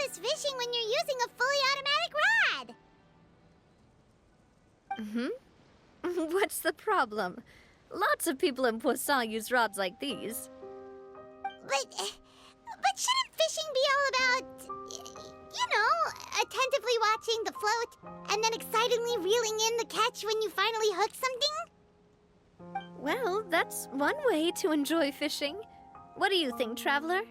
this fishing when you're using a fully automatic rod? What's the problem? Lots of people in Poisson use rods like these. But shouldn't fishing be all about, you know, attentively watching the float and then excitedly reeling in the catch when you finally hook something? Well, that's one way to enjoy fishing. What do you think, Traveler?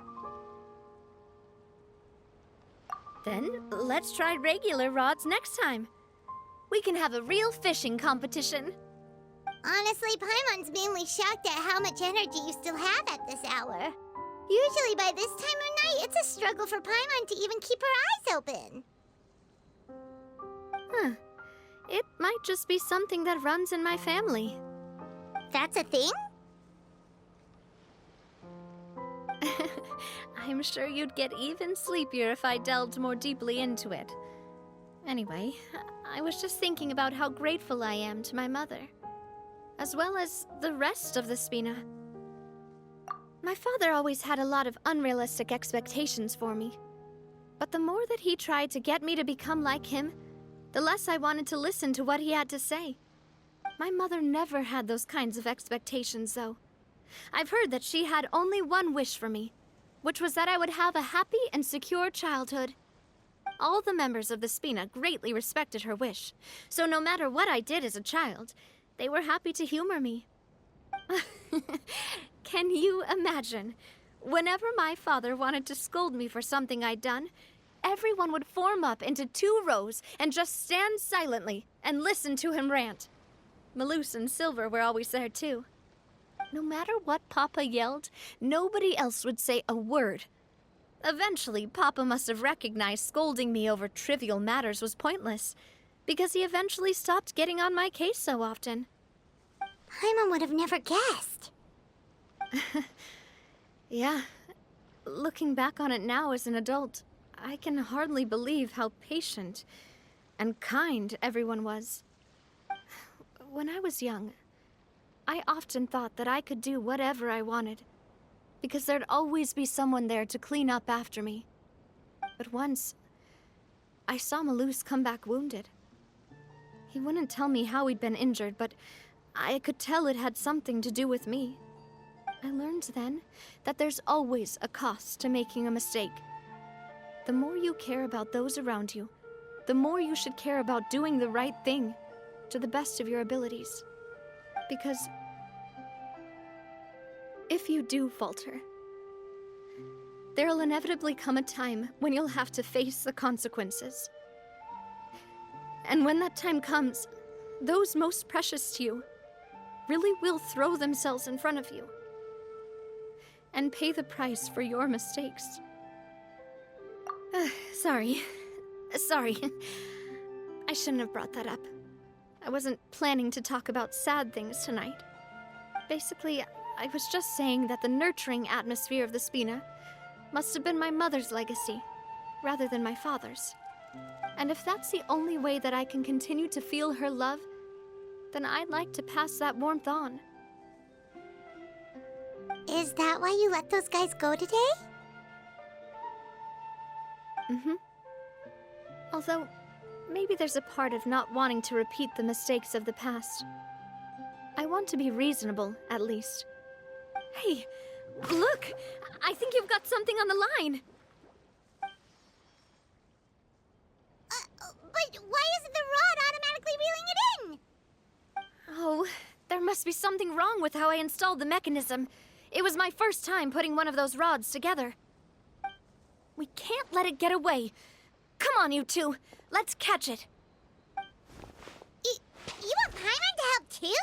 Then, let's try regular rods next time. We can have a real fishing competition. Honestly, Paimon's mainly shocked at how much energy you still have at this hour. Usually by this time of night, it's a struggle for Paimon to even keep her eyes open. Huh. It might just be something that runs in my family. That's a thing? I'm sure you'd get even sleepier if I delved more deeply into it. Anyway, I was just thinking about how grateful I am to my mother, as well as the rest of the Spina. My father always had a lot of unrealistic expectations for me, but the more that he tried to get me to become like him, the less I wanted to listen to what he had to say. My mother never had those kinds of expectations, though. I've heard that she had only one wish for me, which was that I would have a happy and secure childhood. All the members of the Spina greatly respected her wish, so no matter what I did as a child, they were happy to humor me. Can you imagine? Whenever my father wanted to scold me for something I'd done, everyone would form up into 2 rows and just stand silently and listen to him rant. Malus and Silver were always there too. No matter what Papa yelled, nobody else would say a word. Eventually, Papa must have recognized scolding me over trivial matters was pointless, because he eventually stopped getting on my case so often. Paimon would have never guessed. Yeah. Looking back on it now as an adult, I can hardly believe how patient and kind everyone was. When I was young, I often thought that I could do whatever I wanted, because there'd always be someone there to clean up after me. But once, I saw Malus come back wounded. He wouldn't tell me how he'd been injured, but I could tell it had something to do with me. I learned then that there's always a cost to making a mistake. The more you care about those around you, the more you should care about doing the right thing to the best of your abilities. Because if you do falter, there'll inevitably come a time when you'll have to face the consequences. And when that time comes, those most precious to you really will throw themselves in front of you and pay the price for your mistakes. Sorry. I shouldn't have brought that up. I wasn't planning to talk about sad things tonight. Basically, I was just saying that the nurturing atmosphere of the Spina must have been my mother's legacy, rather than my father's. And if that's the only way that I can continue to feel her love, then I'd like to pass that warmth on. Is that why you let those guys go today? Although, maybe there's a part of not wanting to repeat the mistakes of the past. I want to be reasonable, at least. Hey, look! I think you've got something on the line! But why isn't the rod automatically reeling it in? Oh, there must be something wrong with how I installed the mechanism. It was my first time putting one of those rods together. We can't let it get away. Come on, you two. Let's catch it. You want Paimon to help too?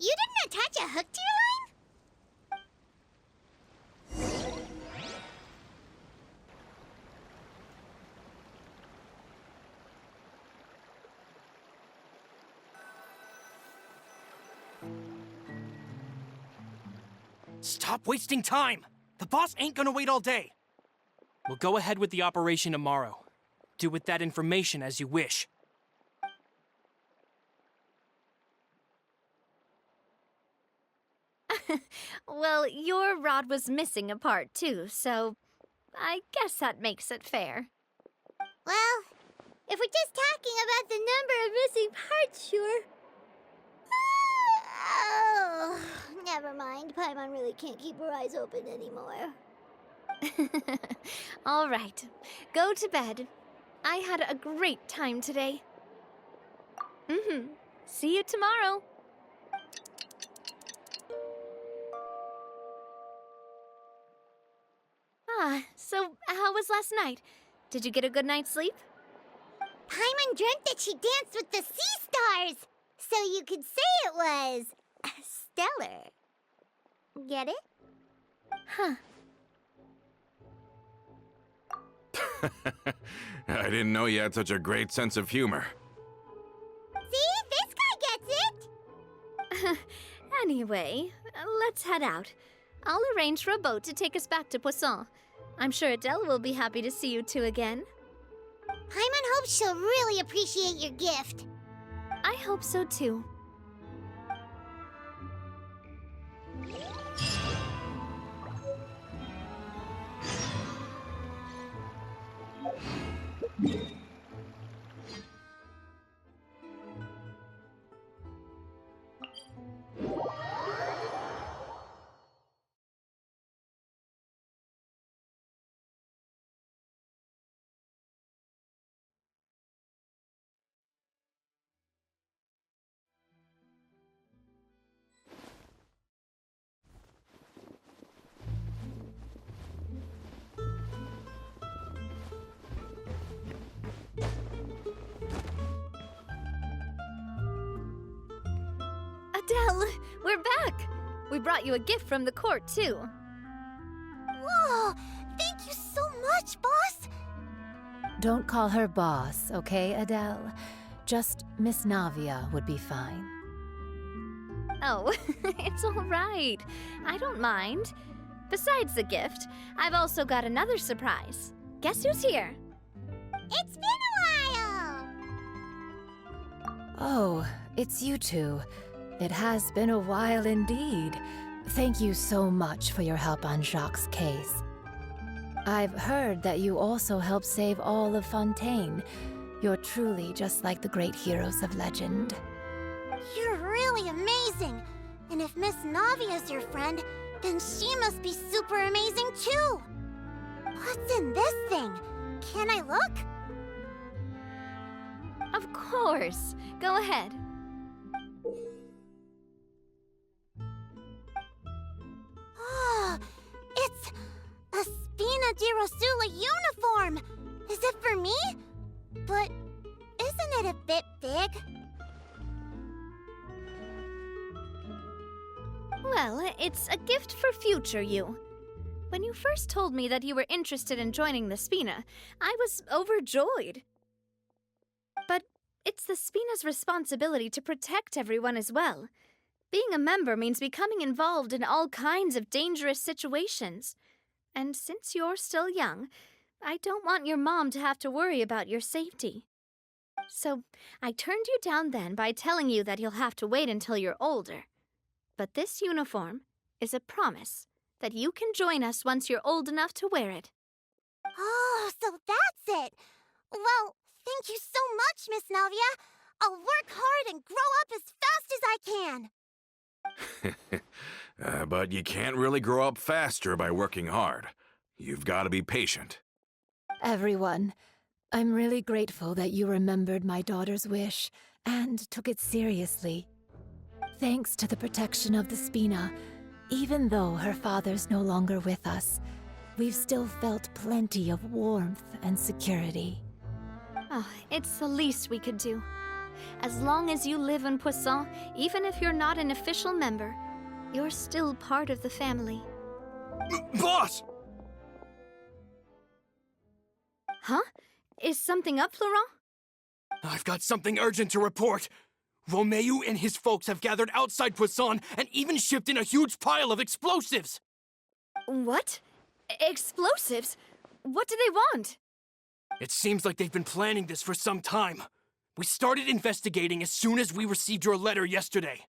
You didn't attach a hook to your line? Stop wasting time! The boss ain't gonna wait all day. We'll go ahead with the operation tomorrow. Do with that information as you wish. Well, your rod was missing a part too, so I guess that makes it fair. Well, if we're just talking about the number of missing parts, sure. Oh, never mind. Paimon really can't keep her eyes open anymore. All right, go to bed. I had a great time today. See you tomorrow. So how was last night? Did you get a good night's sleep? Paimon dreamt that she danced with the sea stars, so you could say it was stellar. Get it? Huh. I didn't know you had such a great sense of humor. See? This guy gets it! Anyway, let's head out. I'll arrange for a boat to take us back to Poisson. I'm sure Adele will be happy to see you two again. Paimon hopes she'll really appreciate your gift. I hope so too. Adele, we're back! We brought you a gift from the court, too. Whoa! Thank you so much, boss! Don't call her boss, okay, Adele? Just Miss Navia would be fine. Oh, it's all right. I don't mind. Besides the gift, I've also got another surprise. Guess who's here? It's been a while! Oh, it's you two. It has been a while indeed. Thank you so much for your help on Jacques' case. I've heard that you also helped save all of Fontaine. You're truly just like the great heroes of legend. You're really amazing! And if Miss Navia's your friend, then she must be super amazing too! What's in this thing? Can I look? Of course. Go ahead. Oh, it's a Spina di Rosula uniform! Is it for me? But isn't it a bit big? Well, it's a gift for future you. When you first told me that you were interested in joining the Spina, I was overjoyed. But it's the Spina's responsibility to protect everyone as well. Being a member means becoming involved in all kinds of dangerous situations. And since you're still young, I don't want your mom to have to worry about your safety. So I turned you down then by telling you that you'll have to wait until you're older. But this uniform is a promise that you can join us once you're old enough to wear it. Oh, so that's it! Well, thank you so much, Miss Navia! I'll work hard and grow up as fast as I can! But you can't really grow up faster by working hard. You've got to be patient. Everyone, I'm really grateful that you remembered my daughter's wish and took it seriously. Thanks to the protection of the Spina, even though her father's no longer with us, we've still felt plenty of warmth and security. Oh, it's the least we could do. As long as you live in Poisson, even if you're not an official member, you're still part of the family. Boss! Huh? Is something up, Florent? I've got something urgent to report. Romeu and his folks have gathered outside Poisson and even shipped in a huge pile of explosives! What? Explosives? What do they want? It seems like they've been planning this for some time. We started investigating as soon as we received your letter yesterday.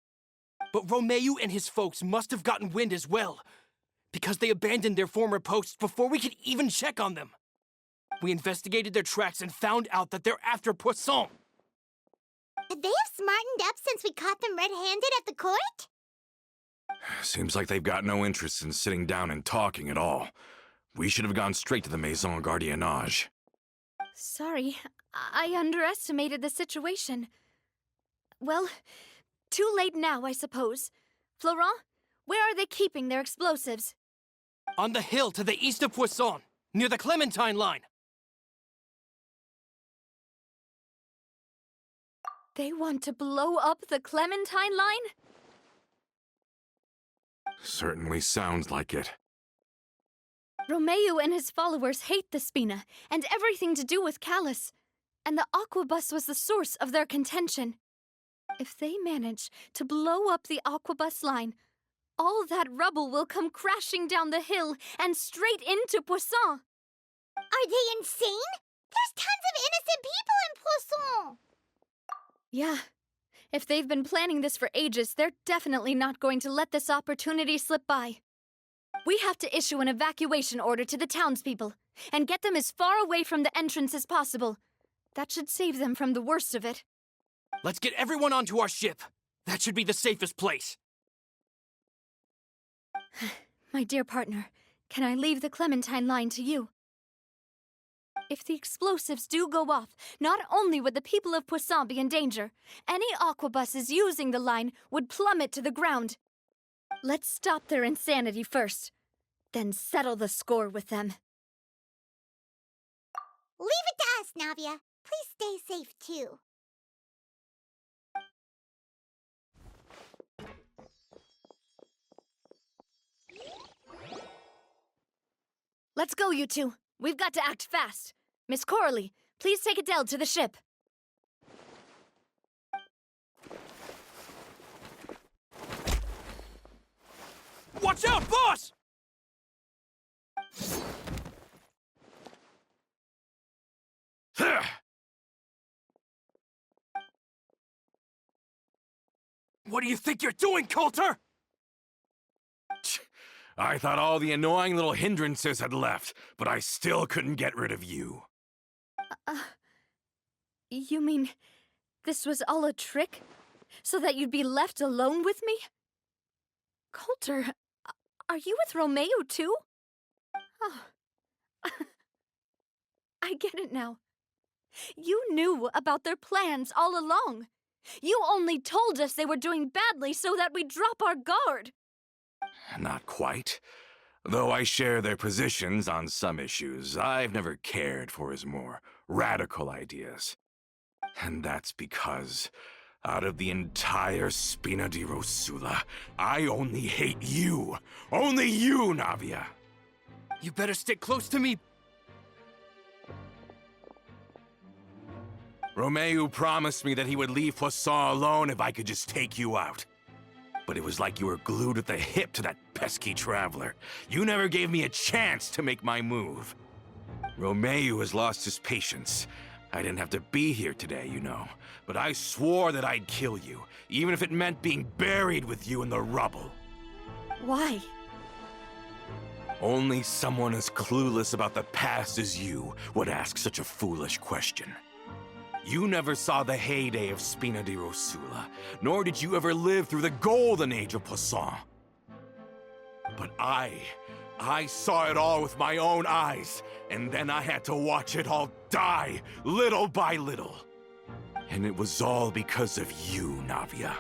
But Romeu and his folks must have gotten wind as well, because they abandoned their former posts before we could even check on them. We investigated their tracks and found out that they're after Poisson. Could they have smartened up since we caught them red-handed at the court? Seems like they've got no interest in sitting down and talking at all. We should have gone straight to the Maison Gardiennage. Sorry, I underestimated the situation. Well, too late now, I suppose. Florent, where are they keeping their explosives? On the hill to the east of Poisson, near the Clementine line. They want to blow up the Clementine line? Certainly sounds like it. Romeu and his followers hate the Spina and everything to do with Callus, and the Aquabus was the source of their contention. If they manage to blow up the Aquabus line, all that rubble will come crashing down the hill and straight into Poisson. Are they insane? There's tons of innocent people in Poisson! Yeah. If they've been planning this for ages, they're definitely not going to let this opportunity slip by. We have to issue an evacuation order to the townspeople and get them as far away from the entrance as possible. That should save them from the worst of it. Let's get everyone onto our ship. That should be the safest place. My dear partner, can I leave the Clementine line to you? If the explosives do go off, not only would the people of Poisson be in danger, any aquabuses using the line would plummet to the ground. Let's stop their insanity first, then settle the score with them. Leave it to us, Navia. Please stay safe, too. Let's go, you two. We've got to act fast. Miss Coralie, please take Adele to the ship. Watch out, boss! What do you think you're doing, Coulter? I thought all the annoying little hindrances had left, but I still couldn't get rid of you. You mean this was all a trick? So that you'd be left alone with me? Coulter, are you with Romeu too? Oh. I get it now. You knew about their plans all along. You only told us they were doing badly so that we'd drop our guard. Not quite. Though I share their positions on some issues, I've never cared for his more radical ideas. And that's because, out of the entire Spina di Rosula, I only hate you. Only you, Navia. You better stick close to me. Romeu promised me that he would leave Poisson alone if I could just take you out. But it was like you were glued at the hip to that pesky traveler. You never gave me a chance to make my move. Romeu has lost his patience. I didn't have to be here today, you know. But I swore that I'd kill you, even if it meant being buried with you in the rubble. Why? Only someone as clueless about the past as you would ask such a foolish question. You never saw the heyday of Spina di Rosula, nor did you ever live through the golden age of Poisson. But I saw it all with my own eyes, and then I had to watch it all die, little by little. And it was all because of you, Navia.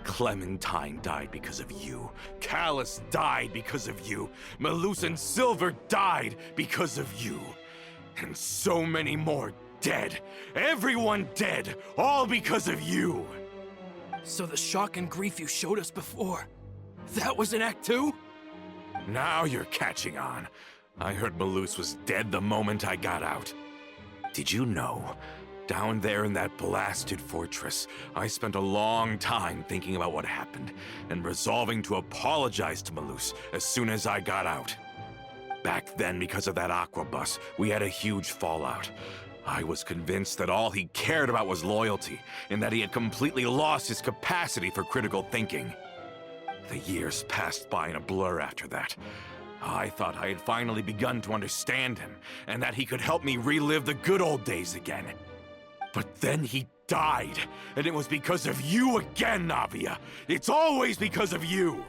Clementine died because of you. Callus died because of you. Melusan Silver died because of you. And so many more dead. Everyone dead, all because of you. So the shock and grief you showed us before, that was in Act 2? Now you're catching on. I heard Melus was dead the moment I got out. Did you know? Down there in that blasted fortress, I spent a long time thinking about what happened and resolving to apologize to Malus as soon as I got out. Back then, because of that aqua bus, we had a huge fallout. I was convinced that all he cared about was loyalty, and that he had completely lost his capacity for critical thinking. The years passed by in a blur after that. I thought I had finally begun to understand him, and that he could help me relive the good old days again. But then he died, and it was because of you again, Navia! It's always because of you!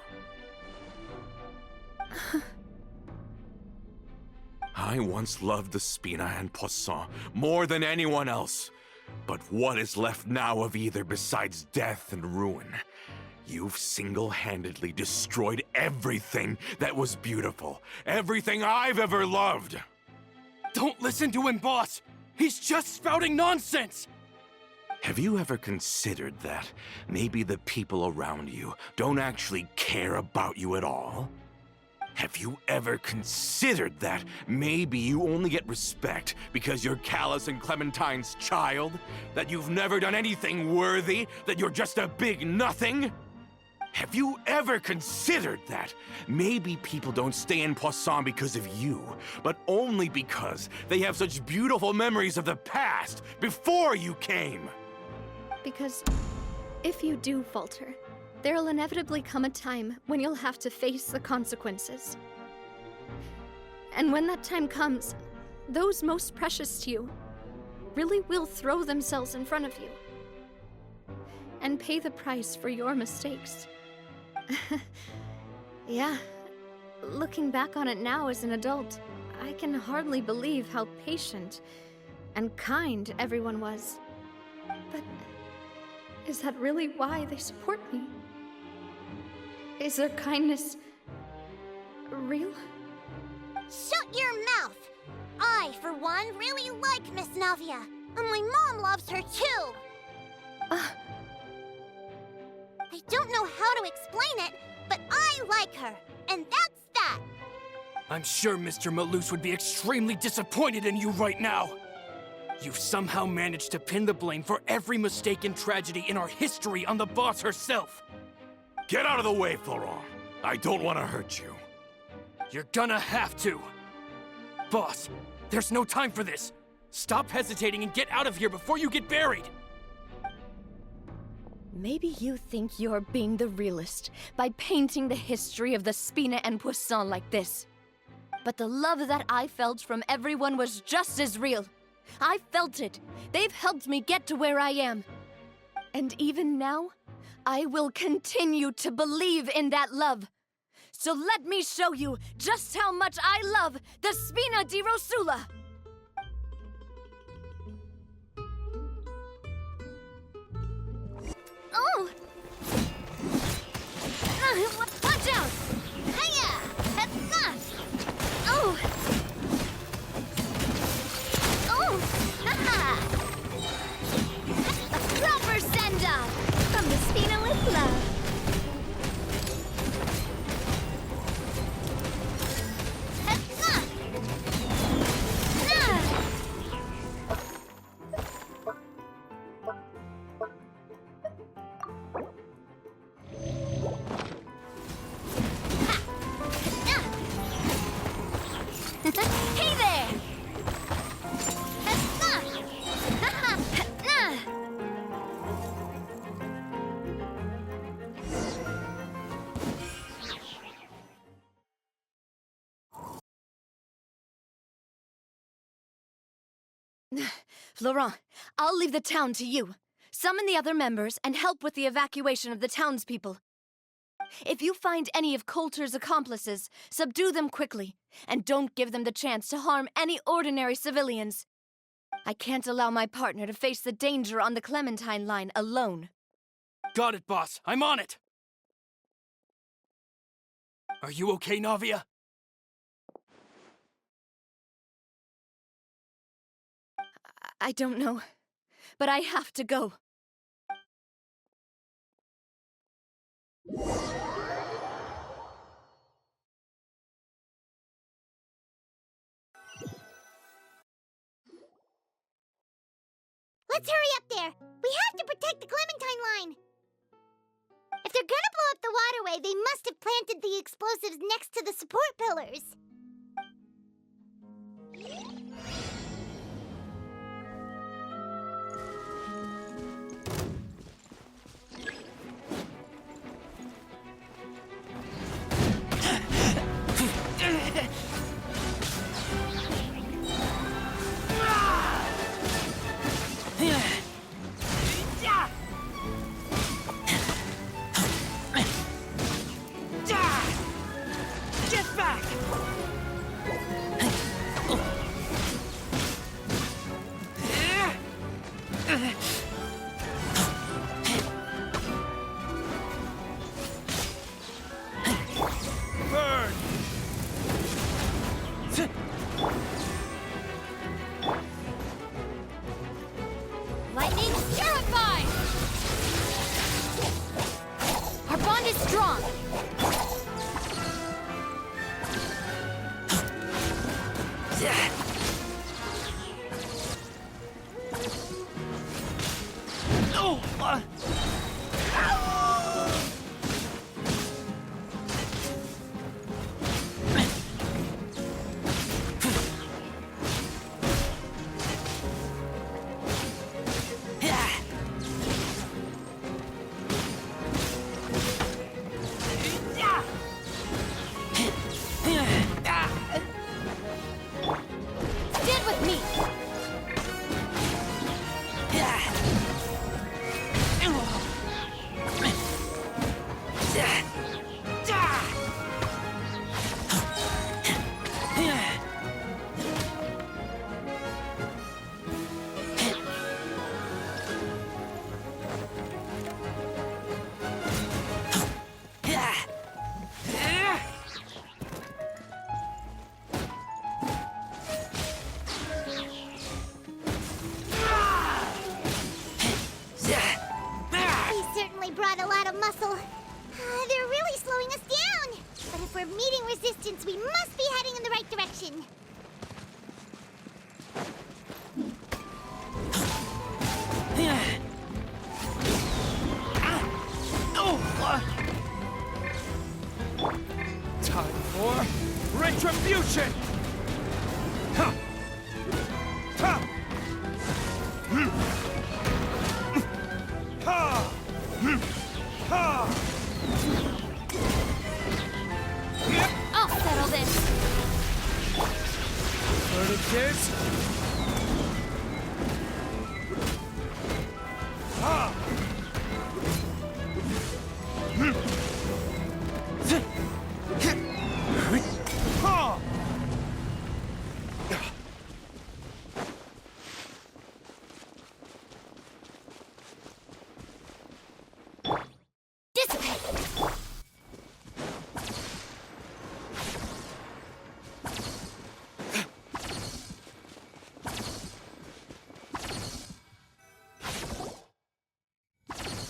I once loved the Spina and Poisson more than anyone else. But what is left now of either besides death and ruin? You've single-handedly destroyed everything that was beautiful. Everything I've ever loved! Don't listen to him, boss! He's just spouting nonsense! Have you ever considered that maybe the people around you don't actually care about you at all? Have you ever considered that maybe you only get respect because you're Callus and Clementine's child? That you've never done anything worthy? That you're just a big nothing? Have you ever considered that maybe people don't stay in Poisson because of you, but only because they have such beautiful memories of the past before you came? Because if you do falter, there'll inevitably come a time when you'll have to face the consequences. And when that time comes, those most precious to you really will throw themselves in front of you and pay the price for your mistakes. Yeah, looking back on it now as an adult, I can hardly believe how patient and kind everyone was. But is that really why they support me? Is their kindness real? Shut your mouth! I, for one, really like Miss Navia, and my mom loves her too! I don't know how to explain it, but I like her, and that's that! I'm sure Mr. Malus would be extremely disappointed in you right now. You've somehow managed to pin the blame for every mistake and tragedy in our history on the boss herself. Get out of the way, Florent. I don't want to hurt you. You're gonna have to. Boss, there's no time for this. Stop hesitating and get out of here before you get buried. Maybe you think you're being the realist by painting the history of the Spina and Poisson like this. But the love that I felt from everyone was just as real. I felt it. They've helped me get to where I am. And even now, I will continue to believe in that love. So let me show you just how much I love the Spina di Rosula! Oh! Watch out! Hiya! Oh! Oh! Haha! A proper send-off from the Spina with love. Hey there! Florent, I'll leave the town to you. Summon the other members and help with the evacuation of the townspeople. If you find any of Coulter's accomplices, subdue them quickly, and don't give them the chance to harm any ordinary civilians. I can't allow my partner to face the danger on the Clementine line alone. Got it, boss. I'm on it. Are you okay, Navia? I don't know, but I have to go. Let's hurry up there. We have to protect the Clementine line. If they're gonna blow up the waterway, they must have planted the explosives next to the support pillars. Get back! Burn! Lightning, terrified! Our bond is strong. Oh! Stand with me. We certainly brought a lot of muscle. They're really slowing us down. But if we're meeting resistance, we must be heading in the right direction. Time for retribution! Ha! Ha! Ha! Ha! I'll settle this. Heard it, kids? Ha! Ha! Dissipate.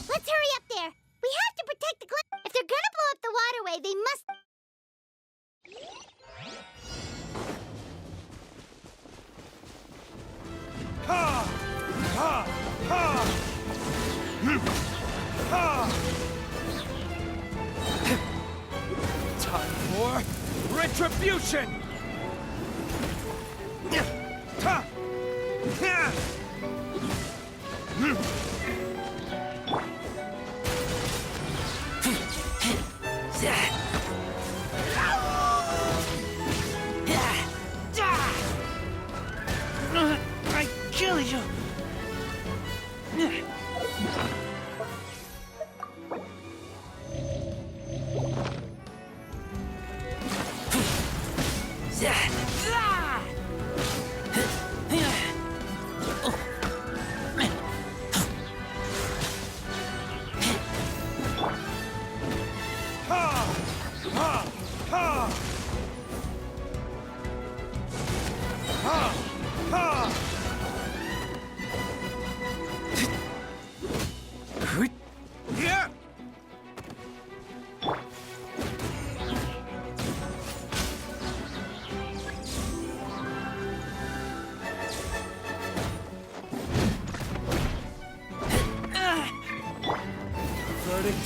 Let's hurry up there. We have to protect the If they're gonna blow up the waterway, they must... Ha! Ha! Ha! Ha! Time for retribution! Ha! Ha! I kill you! Ha! Ha! Ha! Ha! Ha! Yeah!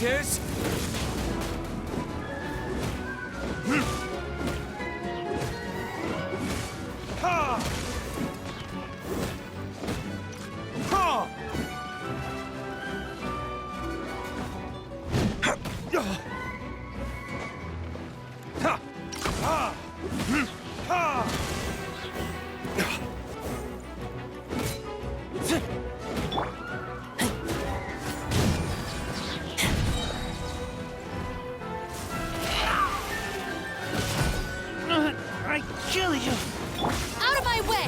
is... Ha! Ha! Ha! Ha! Ha! I kill you! Out of my way!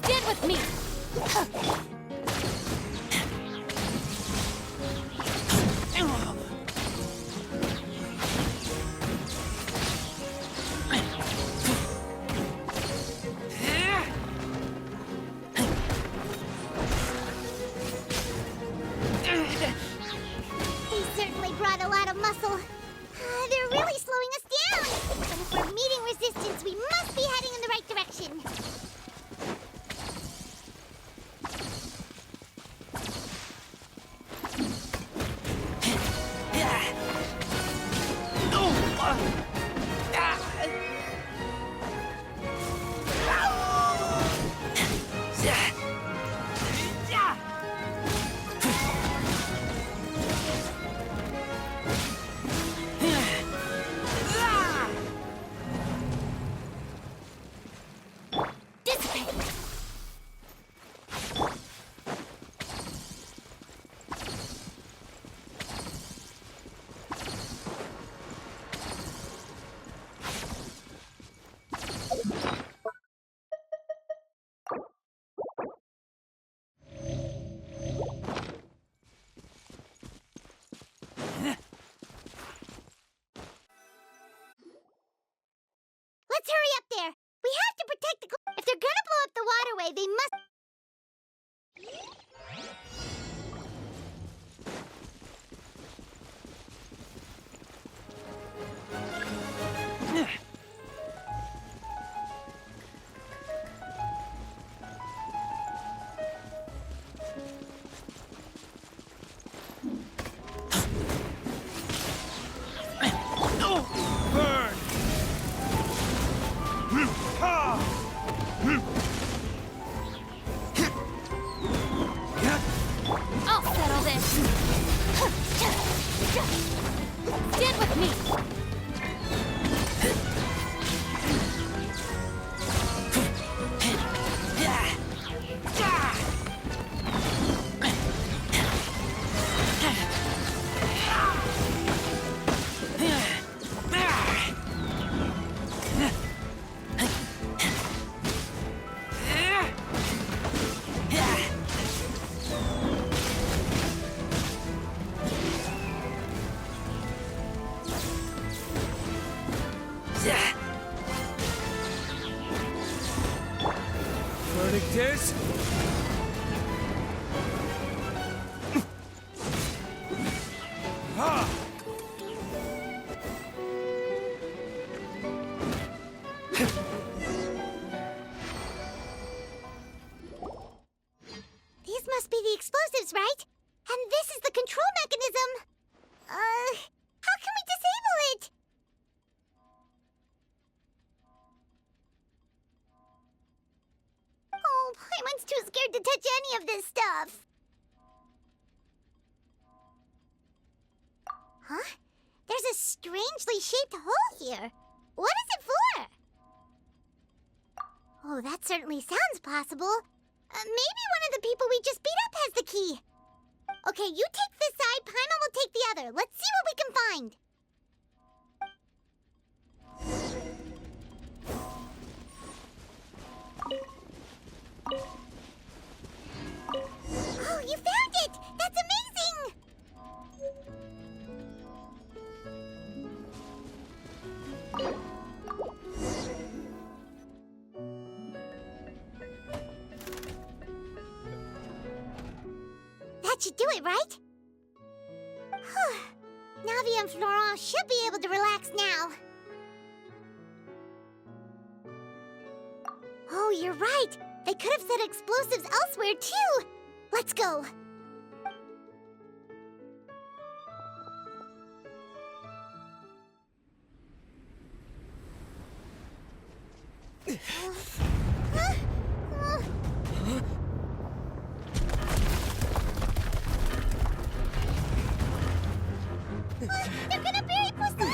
Stand with me! They certainly brought a lot of muscle. They're really slowing us down. But if we're meeting resistance, we must be heading in the right direction. Dissipate! Let's hurry up there. We have to protect the... If they're gonna blow up the waterway, they must... Burn! Ha! I'll settle this! Stand with me! Verdict is... Ha! These must be the explosives, right? And this is the control mechanism. How can we disable it? Oh, Paimon's too scared to touch any of this stuff. Huh? There's a strangely shaped hole here. What is it for? Oh, that certainly sounds possible. Maybe one of the people we just beat up has the key. Okay, you take this side, Paimon will take the other. Let's see what we can find. Oh, you found it! That's amazing! That should do it, right? Whew. Navi and Florent should be able to relax now. Oh, you're right. They could have set explosives elsewhere, too! Let's go! They're gonna bury Poisson!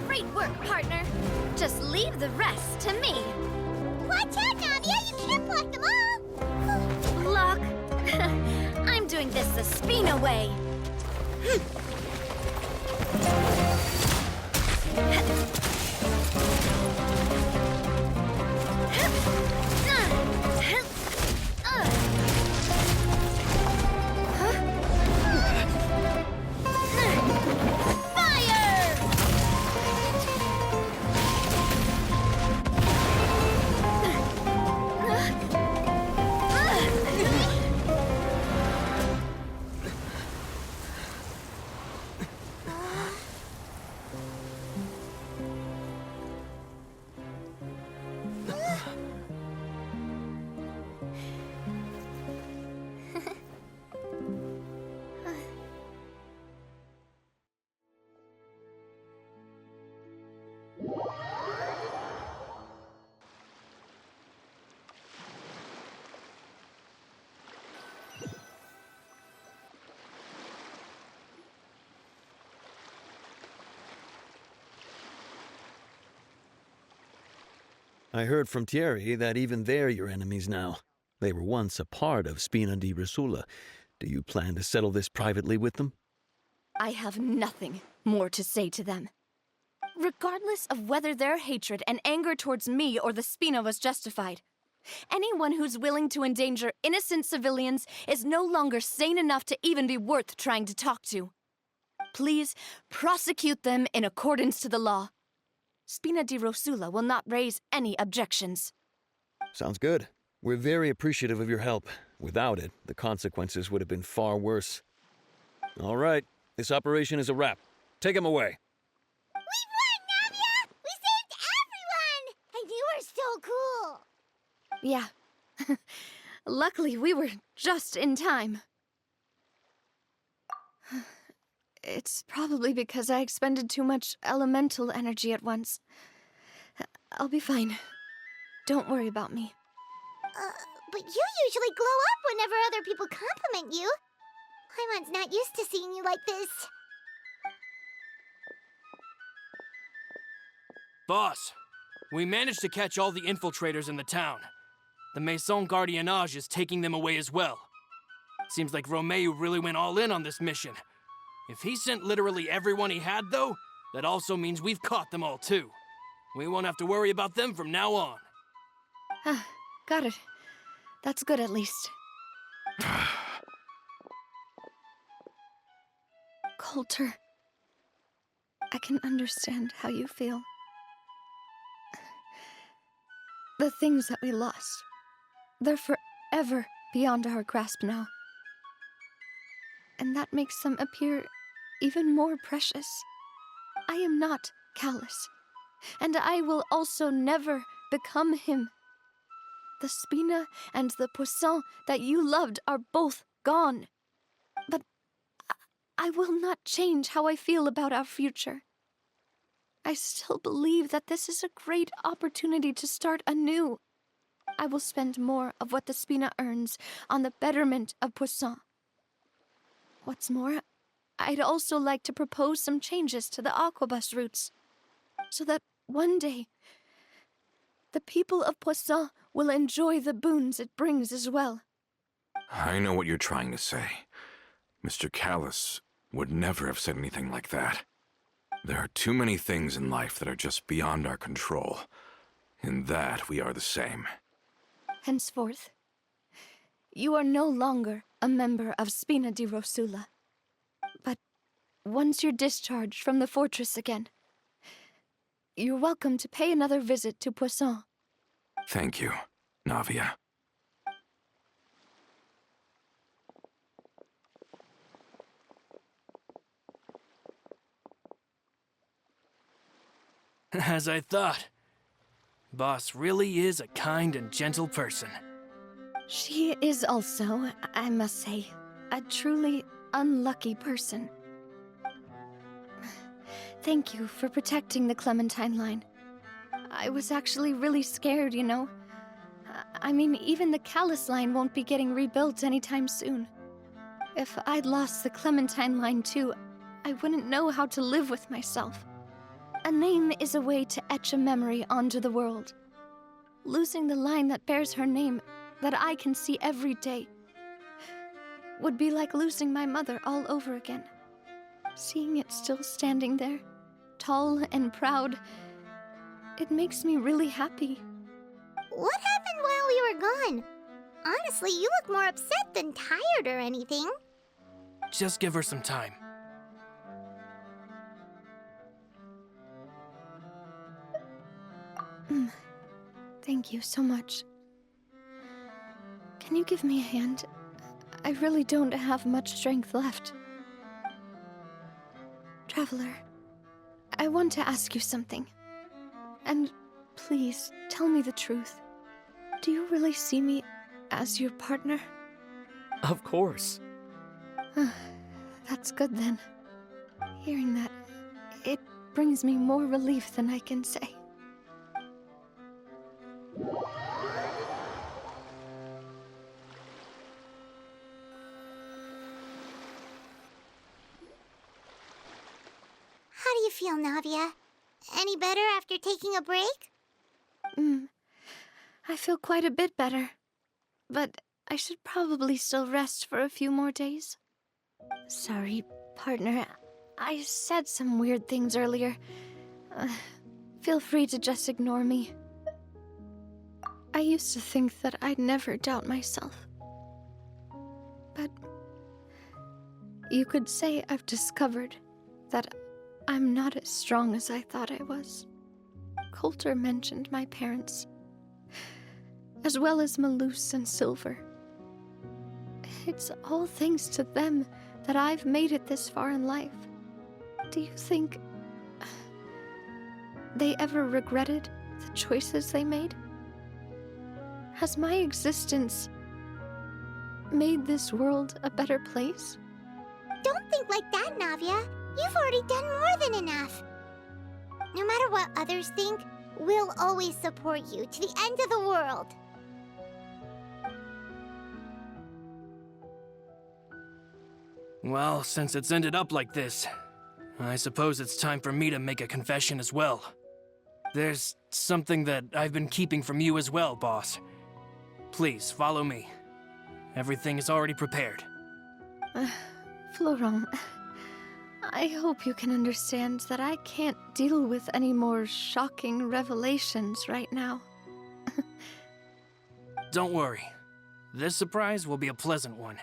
Great work, partner. Just leave the rest to me. Watch out, Navia! You can't block them all! Block. I'm doing this the Spina way. I heard from Thierry that even they're your enemies now. They were once a part of Spina di Rosula. Do you plan to settle this privately with them? I have nothing more to say to them. Regardless of whether their hatred and anger towards me or the Spina was justified, anyone who's willing to endanger innocent civilians is no longer sane enough to even be worth trying to talk to. Please prosecute them in accordance to the law. Spina di Rosula will not raise any objections. Sounds good. We're very appreciative of your help. Without it, the consequences would have been far worse. All right, this operation is a wrap. Take him away. We won, Navia! We saved everyone! And you were so cool! Yeah. Luckily, we were just in time. It's probably because I expended too much elemental energy at once. I'll be fine. Don't worry about me. But you usually glow up whenever other people compliment you. Paimon's not used to seeing you like this. Boss, we managed to catch all the infiltrators in the town. The Maison Gardiennage is taking them away as well. Seems like Romeo really went all in on this mission. If he sent literally everyone he had, though, that also means we've caught them all, too. We won't have to worry about them from now on. Got it. That's good, at least. Coulter, I can understand how you feel. The things that we lost, they're forever beyond our grasp now. And that makes them appear even more precious. I am not callous, and I will also never become him. The Spina and the Poisson that you loved are both gone. But I will not change how I feel about our future. I still believe that this is a great opportunity to start anew. I will spend more of what the Spina earns on the betterment of Poisson. What's more, I'd also like to propose some changes to the aquabus routes, so that one day, the people of Poisson will enjoy the boons it brings as well. I know what you're trying to say. Mr. Callus would never have said anything like that. There are too many things in life that are just beyond our control. In that, we are the same. Henceforth, you are no longer a member of Spina di Rosula. But once you're discharged from the fortress again, you're welcome to pay another visit to Poisson. Thank you, Navia. As I thought. Boss really is a kind and gentle person. She is also, I must say, a truly unlucky person. Thank you for protecting the Clementine line. I was actually really scared, you know. I mean, even the Callus line won't be getting rebuilt anytime soon. If I'd lost the Clementine line too, I wouldn't know how to live with myself. A name is a way to etch a memory onto the world. Losing the line that bears her name, that I can see every day, would be like losing my mother all over again. Seeing it still standing there, tall and proud, it makes me really happy. What happened while we were gone? Honestly, you look more upset than tired or anything. Just give her some time. Thank you so much. Can you give me a hand? I really don't have much strength left. Traveler, I want to ask you something. And please, tell me the truth. Do you really see me as your partner? Of course. That's good then. Hearing that, it brings me more relief than I can say. How do you feel, Navia? Any better after taking a break? I feel quite a bit better. But I should probably still rest for a few more days. Sorry, partner. I said some weird things earlier. Feel free to just ignore me. I used to think that I'd never doubt myself. But you could say I've discovered that I'm not as strong as I thought I was. Coulter mentioned my parents, as well as Malus and Silver. It's all thanks to them that I've made it this far in life. Do you think they ever regretted the choices they made? Has my existence made this world a better place? Don't think like that, Navia. You've already done more than enough. No matter what others think, we'll always support you to the end of the world. Well, since it's ended up like this, I suppose it's time for me to make a confession as well. There's something that I've been keeping from you as well, boss. Please, follow me. Everything is already prepared. Florent, I hope you can understand that I can't deal with any more shocking revelations right now. Don't worry. This surprise will be a pleasant one.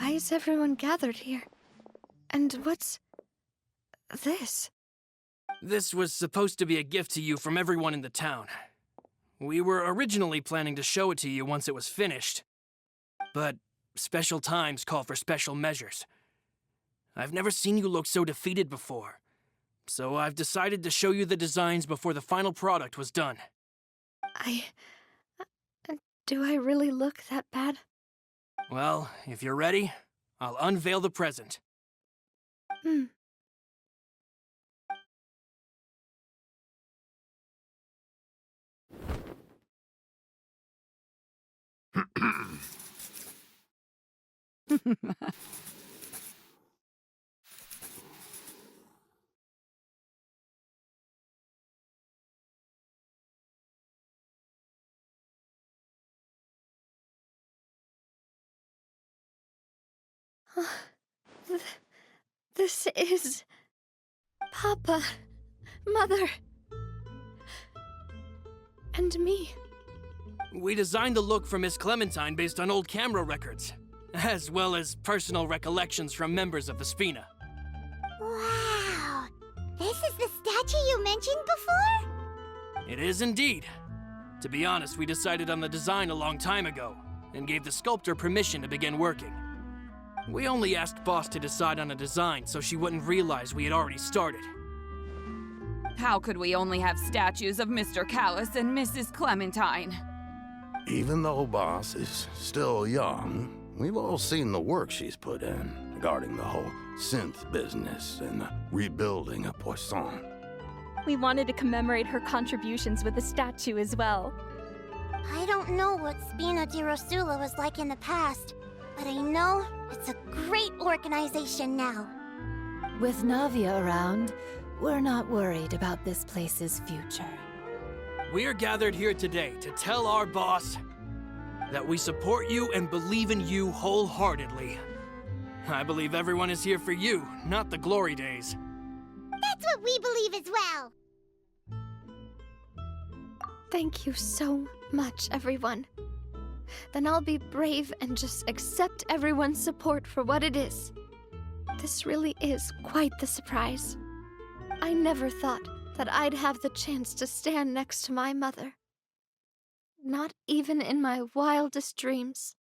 Why is everyone gathered here? And what's this? This was supposed to be a gift to you from everyone in the town. We were originally planning to show it to you once it was finished. But special times call for special measures. I've never seen you look so defeated before. So I've decided to show you the designs before the final product was done. Do I really look that bad? Well, if you're ready, I'll unveil the present. This is... Papa, Mother, and me. We designed the look for Miss Clementine based on old camera records, as well as personal recollections from members of the Spina. Wow! This is the statue you mentioned before? It is indeed. To be honest, we decided on the design a long time ago, and gave the sculptor permission to begin working. We only asked Boss to decide on a design so she wouldn't realize we had already started. How could we only have statues of Mr. Callus and Mrs. Clementine? Even though Boss is still young, we've all seen the work she's put in regarding the whole synth business and the rebuilding of Poisson. We wanted to commemorate her contributions with a statue as well. I don't know what Spina di Rosula was like in the past, but I know it's a great organization now. With Navia around, we're not worried about this place's future. We are gathered here today to tell our boss that we support you and believe in you wholeheartedly. I believe everyone is here for you, not the glory days. That's what we believe as well. Thank you so much, everyone. Then I'll be brave and just accept everyone's support for what it is. This really is quite the surprise. I never thought that I'd have the chance to stand next to my mother. Not even in my wildest dreams.